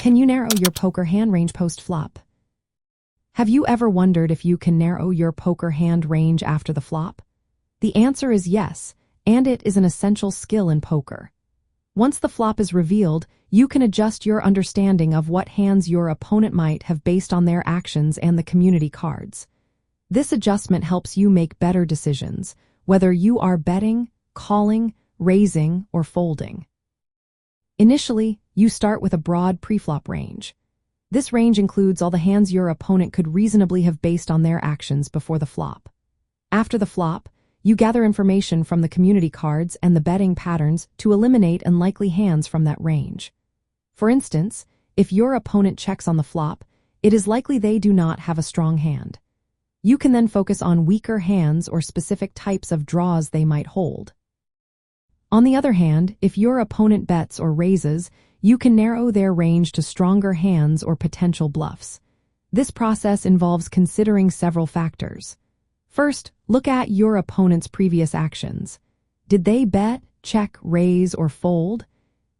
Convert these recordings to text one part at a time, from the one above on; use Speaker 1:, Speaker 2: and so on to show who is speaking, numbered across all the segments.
Speaker 1: Can you narrow your poker hand range post-flop? Have you ever wondered if you can narrow your poker hand range after the flop? The answer is yes, and it is an essential skill in poker. Once the flop is revealed, you can adjust your understanding of what hands your opponent might have based on their actions and the community cards. This adjustment helps you make better decisions, whether you are betting, calling, raising, or folding. Initially, you start with a broad preflop range. This range includes all the hands your opponent could reasonably have based on their actions before the flop. After the flop, you gather information from the community cards and the betting patterns to eliminate unlikely hands from that range. For instance, if your opponent checks on the flop, it is likely they do not have a strong hand. You can then focus on weaker hands or specific types of draws they might hold. On the other hand, if your opponent bets or raises, you can narrow their range to stronger hands or potential bluffs. This process involves considering several factors. First, look at your opponent's previous actions. Did they bet, check, raise, or fold?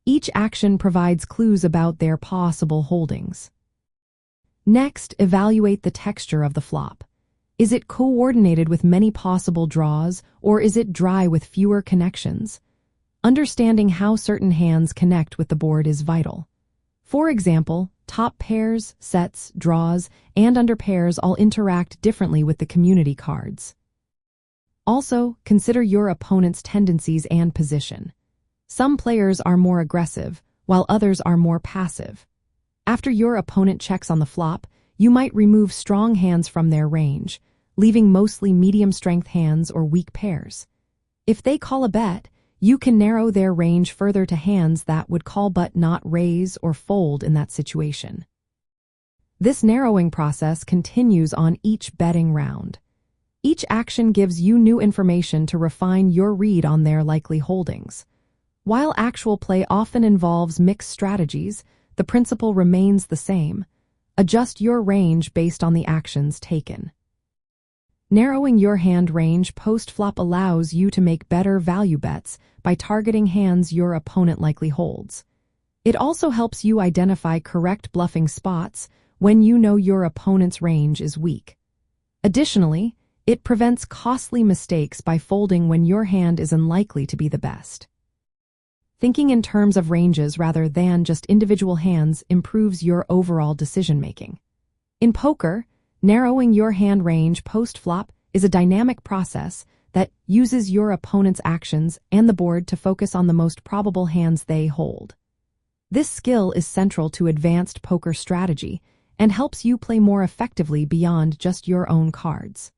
Speaker 1: Each action provides clues about their possible holdings. Next, evaluate the texture of the flop. Is it coordinated with many possible draws, or is it dry with fewer connections? Understanding how certain hands connect with the board is vital. For example, top pairs, sets, draws, and under pairs all interact differently with the community cards. Also, consider your opponent's tendencies and position. Some players are more aggressive, while others are more passive. After your opponent checks on the flop, you might remove strong hands from their range, leaving mostly medium-strength hands or weak pairs. If they call a bet, you can narrow their range further to hands that would call but not raise or fold in that situation. This narrowing process continues on each betting round. Each action gives you new information to refine your read on their likely holdings. While actual play often involves mixed strategies, the principle remains the same. Adjust your range based on the actions taken. Narrowing your hand range post-flop allows you to make better value bets by targeting hands your opponent likely holds. It also helps you identify correct bluffing spots when you know your opponent's range is weak. Additionally, it prevents costly mistakes by folding when your hand is unlikely to be the best. Thinking in terms of ranges rather than just individual hands improves your overall decision-making. In poker, narrowing your hand range post-flop is a dynamic process that uses your opponent's actions and the board to focus on the most probable hands they hold. This skill is central to advanced poker strategy and helps you play more effectively beyond just your own cards.